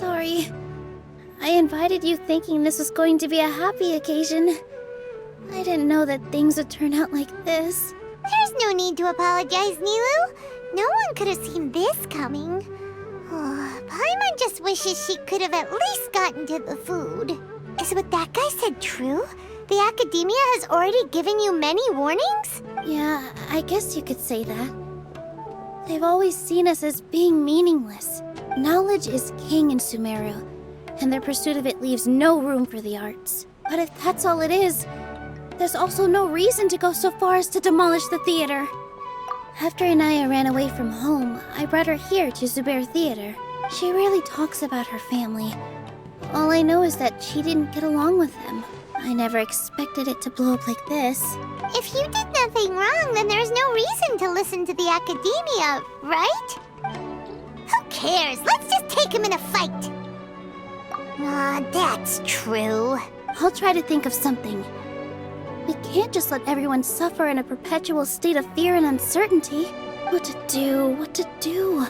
sorry. I invited you thinking this was going to be a happy occasion. I didn't know that things would turn out like this. There's no need to apologize, Nilou. No one could have seen this coming. Paimon just wishes she could have at least gotten to the food. Is what that guy said true? The Academia has already given you many warnings? Yeah, I guess you could say that. They've always seen us as being meaningless. Knowledge is king in Sumeru, and their pursuit of it leaves no room for the arts. But if that's all it is, there's also no reason to go so far as to demolish the theater. After Inaya ran away from home, I brought her here to Zubair Theater. She rarely talks about her family. All I know is that she didn't get along with them. I never expected it to blow up like this. If you did nothing wrong, then there's no reason to listen to the Academia, right? Who cares? Let's just take him in a fight. That's true. I'll try to think of something. We can't just let everyone suffer in a perpetual state of fear and uncertainty. What to do?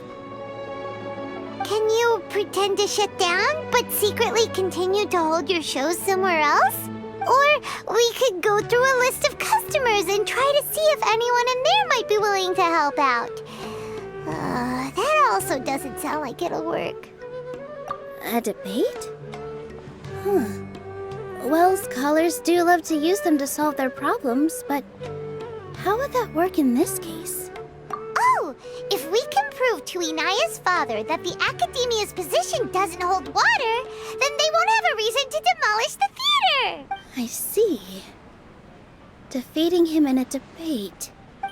Can you pretend to shut down, but secretly continue to hold your shows somewhere else? Or we could go through a list of customers and try to see if anyone in there might be willing to help out. That also doesn't sound like it'll work. A debate? Huh. Well, scholars do love to use them to solve their problems, but how would that work in this case? Oh, if we can prove to Inaya's father that the Academia's position doesn't hold water, then they won't have a reason to demolish the theater! I see. Defeating him in a debate.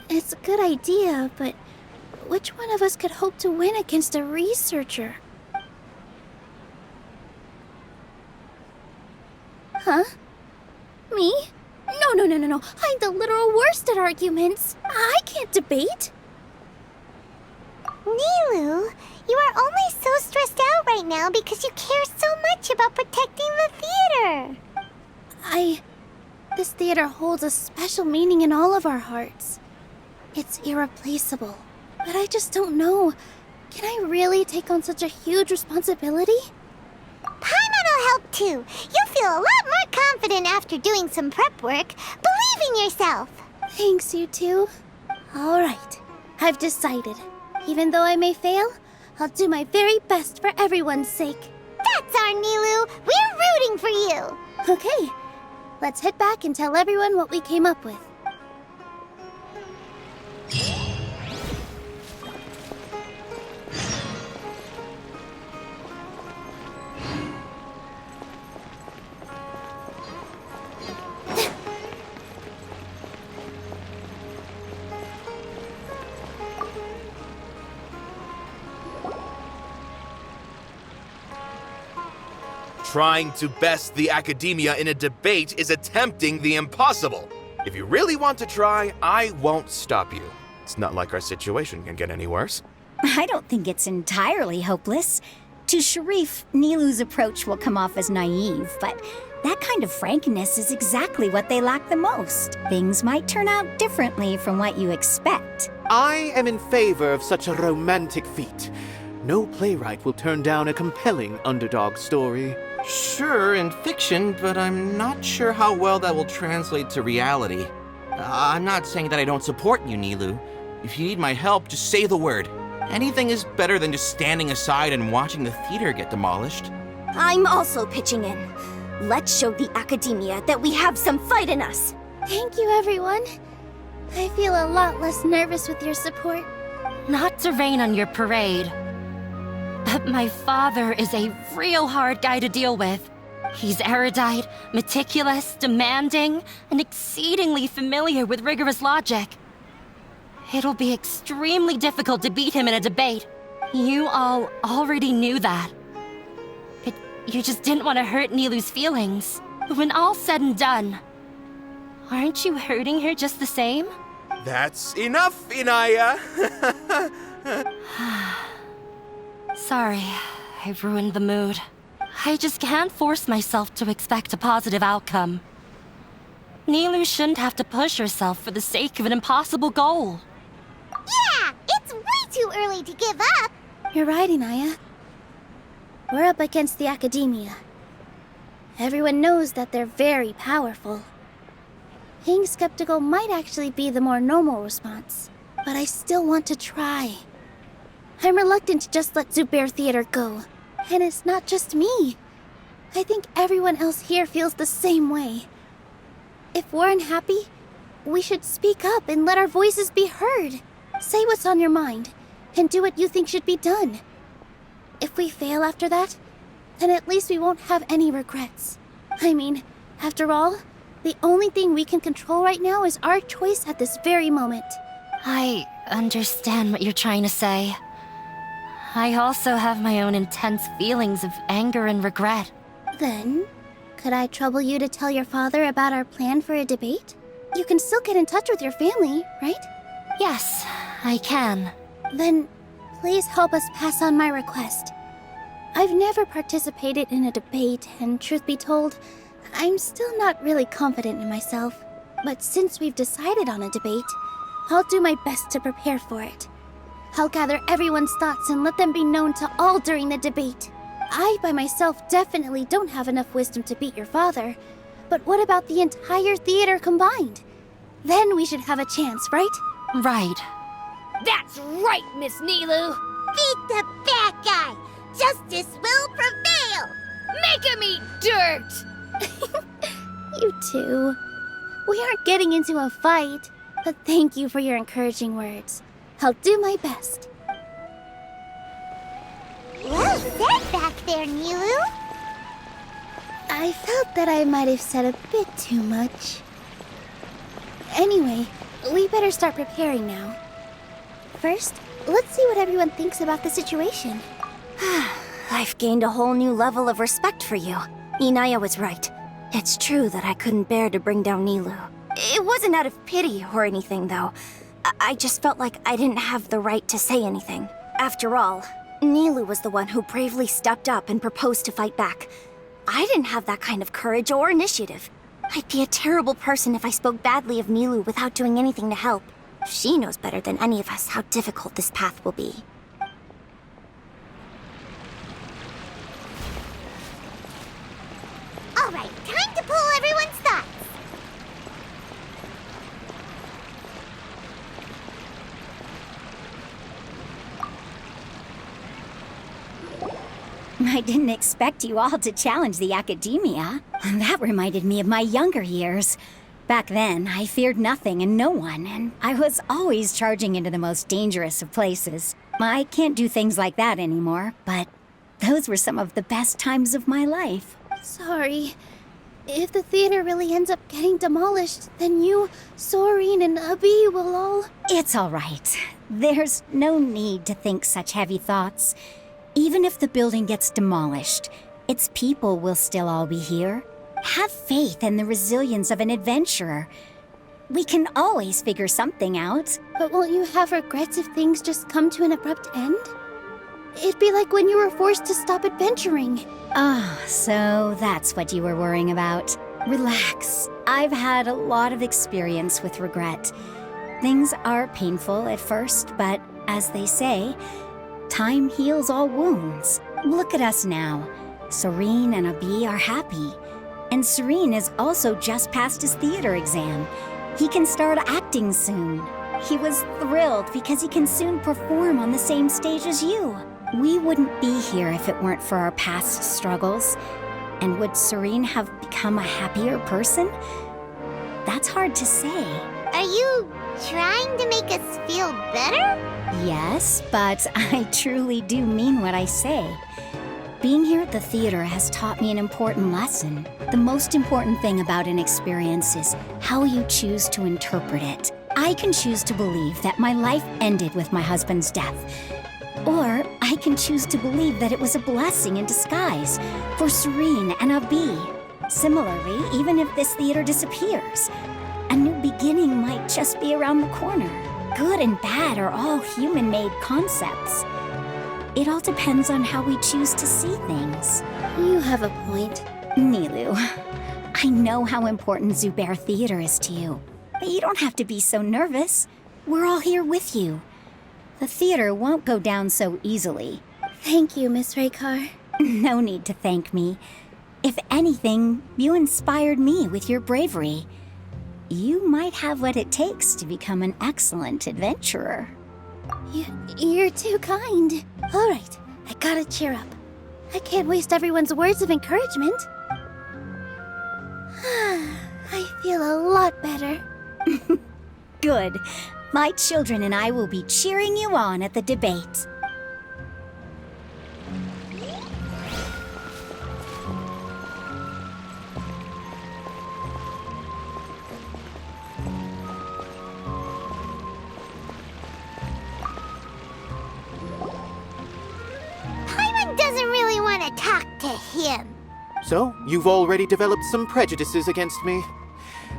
It's a good idea, but which one of us could hope to win against a researcher? Huh? Me? No. I'm the literal worst at arguments. I can't debate. Nilou, you are only so stressed out right now because you care so much about protecting the theater. This theater holds a special meaning in all of our hearts. It's irreplaceable. But I just don't know. Can I really take on such a huge responsibility? Paimon will help too. You'll feel a lot more confident after doing some prep work. Believe in yourself. Thanks, you two. All right. I've decided. Even though I may fail, I'll do my very best for everyone's sake. That's our Nilou. We're rooting for you. Okay. Let's head back and tell everyone what we came up with. Trying to best the Academia in a debate is attempting the impossible. If you really want to try, I won't stop you. It's not like our situation can get any worse. I don't think it's entirely hopeless. To Sharif, Nilou's approach will come off as naive, but that kind of frankness is exactly what they lack the most. Things might turn out differently from what you expect. I am in favor of such a romantic feat. No playwright will turn down a compelling underdog story. Sure, in fiction, but I'm not sure how well that will translate to reality. I'm not saying that I don't support you, Nilou. If you need my help, just say the word. Anything is better than just standing aside and watching the theater get demolished. I'm also pitching in. Let's show the Academia that we have some fight in us. Thank you, everyone. I feel a lot less nervous with your support. Not to rain on your parade, but my father is a real hard guy to deal with. He's erudite, meticulous, demanding, and exceedingly familiar with rigorous logic. It'll be extremely difficult to beat him in a debate. You all already knew that. But you just didn't want to hurt Nilou's feelings. When all's said and done, aren't you hurting her just the same? That's enough, Inaya! Sorry, I ruined the mood. I just can't force myself to expect a positive outcome. Nilou shouldn't have to push herself for the sake of an impossible goal. Yeah, it's way too early to give up. You're right, Inaya. We're up against the Academia. Everyone knows that they're very powerful. Being skeptical might actually be the more normal response, but I still want to try. I'm reluctant to just let Zubair Theater go. And it's not just me. I think everyone else here feels the same way. If we're unhappy, we should speak up and let our voices be heard. Say what's on your mind, and do what you think should be done. If we fail after that, then at least we won't have any regrets. I mean, after all, the only thing we can control right now is our choice at this very moment. I understand what you're trying to say. I also have my own intense feelings of anger and regret. Then, could I trouble you to tell your father about our plan for a debate? You can still get in touch with your family, right? Yes, I can. Then, please help us pass on my request. I've never participated in a debate, and truth be told, I'm still not really confident in myself. But since we've decided on a debate, I'll do my best to prepare for it. I'll gather everyone's thoughts and let them be known to all during the debate. I, by myself, definitely don't have enough wisdom to beat your father. But what about the entire theater combined? Then we should have a chance, right? Right. That's right, Miss Nilou! Beat the bad guy! Justice will prevail! Make him eat dirt! You two. We aren't getting into a fight, but thank you for your encouraging words. I'll do my best. Well said back there, Nilou. I felt that I might have said a bit too much. Anyway, we better start preparing now. First, let's see what everyone thinks about the situation. I've gained a whole new level of respect for you. Inaya was right. It's true that I couldn't bear to bring down Nilou. It wasn't out of pity or anything, though. I just felt like I didn't have the right to say anything. After all, Nilou was the one who bravely stepped up and proposed to fight back. I didn't have that kind of courage or initiative. I'd be a terrible person if I spoke badly of Nilou without doing anything to help. She knows better than any of us how difficult this path will be. All right, time to pull everyone's thoughts. I didn't expect you all to challenge the Academia. That reminded me of my younger years. Back then, I feared nothing and no one, and I was always charging into the most dangerous of places. I can't do things like that anymore, but those were some of the best times of my life. Sorry. If the theater really ends up getting demolished, then you, Soren, and Abi will all... It's all right. There's no need to think such heavy thoughts. Even if the building gets demolished, its people will still all be here. Have faith in the resilience of an adventurer. We can always figure something out. But won't you have regrets if things just come to an abrupt end? It'd be like when you were forced to stop adventuring. Ah, so that's what you were worrying about. Relax. I've had a lot of experience with regret. Things are painful at first, but as they say, time heals all wounds. Look at us now. Serene and Abi are happy. And Serene is also just passed his theater exam. He can start acting soon. He was thrilled because he can soon perform on the same stage as you. We wouldn't be here if it weren't for our past struggles. And would Serene have become a happier person? That's hard to say. Are you trying to make us feel better? Yes, but I truly do mean what I say. Being here at the theater has taught me an important lesson. The most important thing about an experience is how you choose to interpret it. I can choose to believe that my life ended with my husband's death. Or I can choose to believe that it was a blessing in disguise for Serene and Abi. Similarly, even if this theater disappears, a new beginning might just be around the corner. Good and bad are all human-made concepts. It all depends on how we choose to see things. You have a point. Nilou, I know how important Zubair Theater is to you. But you don't have to be so nervous. We're all here with you. The theater won't go down so easily. Thank you, Miss Raykar. No need to thank me. If anything, you inspired me with your bravery. You might have what it takes to become an excellent adventurer. You're too kind. All right, I gotta cheer up. I can't waste everyone's words of encouragement. I feel a lot better. Good. My children and I will be cheering you on at the debate. Paimon doesn't really want to talk to him. So, you've already developed some prejudices against me.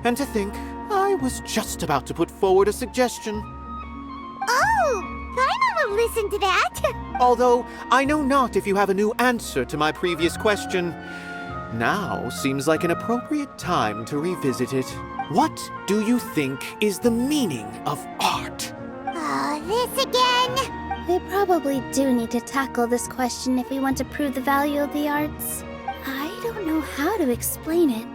And to think, I was just about to put forward a suggestion. Oh, Paimon will listen to that. Although, I know not if you have a new answer to my previous question. Now seems like an appropriate time to revisit it. What do you think is the meaning of art? Oh, this again? We probably do need to tackle this question if we want to prove the value of the arts. I don't know how to explain it,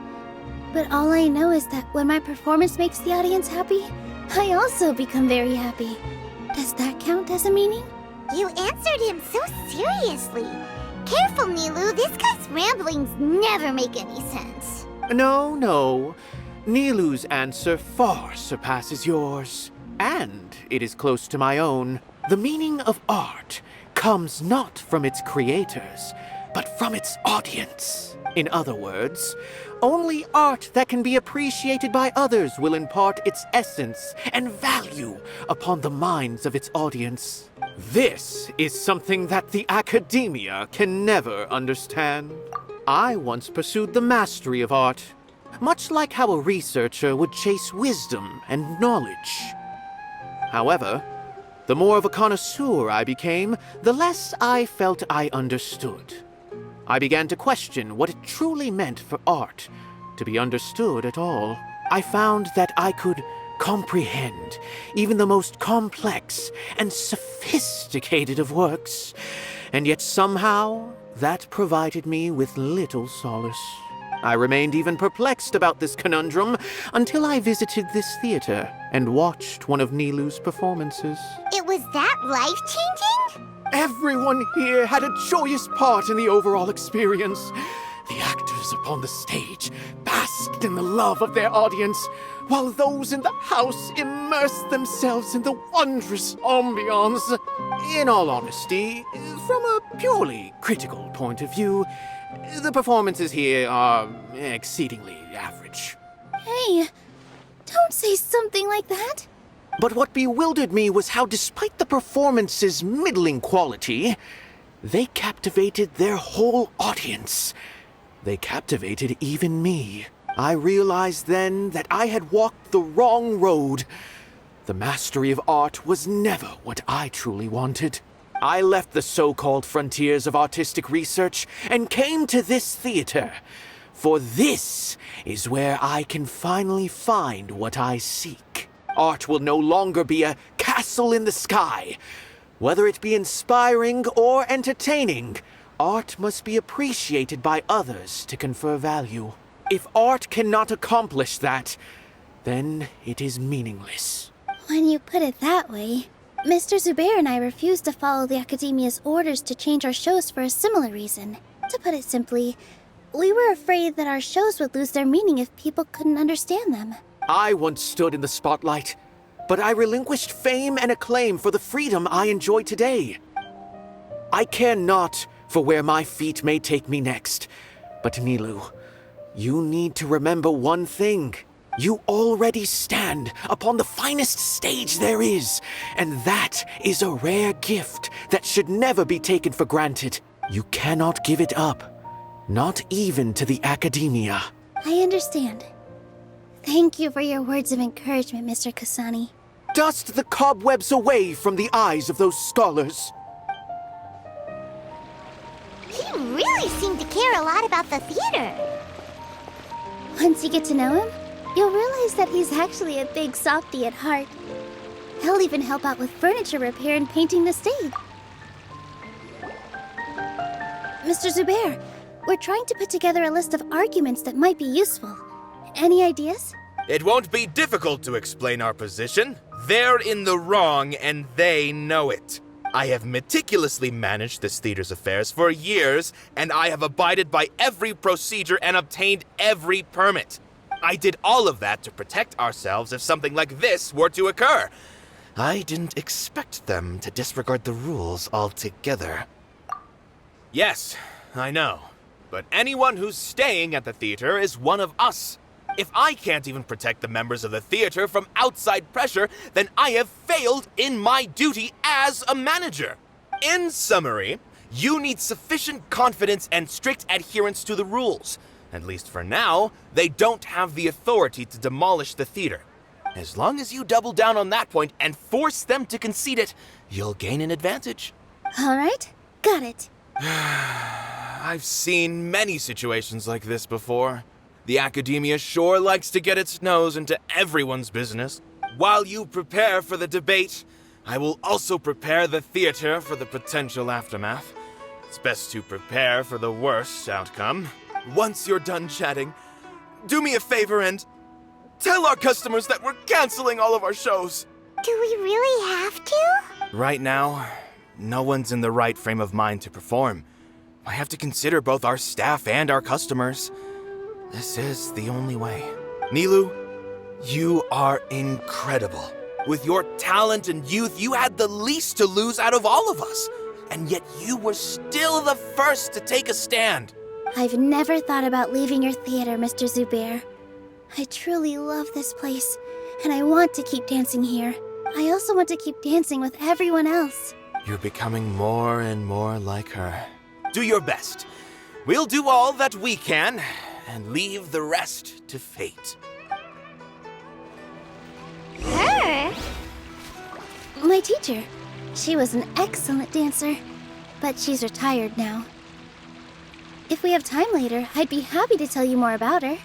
but all I know is that when my performance makes the audience happy, I also become very happy. Does that count as a meaning? You answered him so seriously. Careful, Nilou. This guy's ramblings never make any sense. No. Nilou's answer far surpasses yours. And it is close to my own. The meaning of art comes not from its creators, but from its audience. In other words, only art that can be appreciated by others will impart its essence and value upon the minds of its audience. This is something that the academia can never understand. I once pursued the mastery of art, much like how a researcher would chase wisdom and knowledge. However, the more of a connoisseur I became, the less I felt I understood. I began to question what it truly meant for art to be understood at all. I found that I could comprehend even the most complex and sophisticated of works, and yet somehow that provided me with little solace. I remained even perplexed about this conundrum until I visited this theater and watched one of Nilou's performances. It was that life-changing? Everyone here had a joyous part in the overall experience. The actors upon the stage basked in the love of their audience, while those in the house immersed themselves in the wondrous ambiance. In all honesty, from a purely critical point of view, the performances here are exceedingly average. Hey, don't say something like that. But what bewildered me was how, despite the performance's middling quality, they captivated their whole audience. They captivated even me. I realized then that I had walked the wrong road. The mastery of art was never what I truly wanted. I left the so-called frontiers of artistic research and came to this theater. For this is where I can finally find what I seek. Art will no longer be a castle in the sky. Whether it be inspiring or entertaining, art must be appreciated by others to confer value. If art cannot accomplish that, then it is meaningless. When you put it that way, Mr. Zubair and I refused to follow the Academia's orders to change our shows for a similar reason. To put it simply, we were afraid that our shows would lose their meaning if people couldn't understand them. I once stood in the spotlight, but I relinquished fame and acclaim for the freedom I enjoy today. I care not for where my feet may take me next, but Nilou, you need to remember one thing. You already stand upon the finest stage there is, and that is a rare gift that should never be taken for granted. You cannot give it up, not even to the Academia. I understand. Thank you for your words of encouragement, Mr. Kasani. Dust the cobwebs away from the eyes of those scholars. He really seemed to care a lot about the theater. Once you get to know him, you'll realize that he's actually a big softie at heart. He'll even help out with furniture repair and painting the stage. Mr. Zubair, we're trying to put together a list of arguments that might be useful. Any ideas? It won't be difficult to explain our position. They're in the wrong, and they know it. I have meticulously managed this theater's affairs for years, and I have abided by every procedure and obtained every permit. I did all of that to protect ourselves if something like this were to occur. I didn't expect them to disregard the rules altogether. Yes, I know. But anyone who's staying at the theater is one of us. If I can't even protect the members of the theater from outside pressure, then I have failed in my duty as a manager. In summary, you need sufficient confidence and strict adherence to the rules. At least for now, they don't have the authority to demolish the theater. As long as you double down on that point and force them to concede it, you'll gain an advantage. All right, got it. I've seen many situations like this before. The academia sure likes to get its nose into everyone's business. While you prepare for the debate, I will also prepare the theater for the potential aftermath. It's best to prepare for the worst outcome. Once you're done chatting, do me a favor and tell our customers that we're canceling all of our shows. Do we really have to? Right now, no one's in the right frame of mind to perform. I have to consider both our staff and our customers. This is the only way. Nilou, you are incredible. With your talent and youth, you had the least to lose out of all of us. And yet you were still the first to take a stand. I've never thought about leaving your theater, Mr. Zubair. I truly love this place, and I want to keep dancing here. I also want to keep dancing with everyone else. You're becoming more and more like her. Do your best. We'll do all that we can, and leave the rest to fate. Her? My teacher. She was an excellent dancer, but she's retired now. If we have time later, I'd be happy to tell you more about her.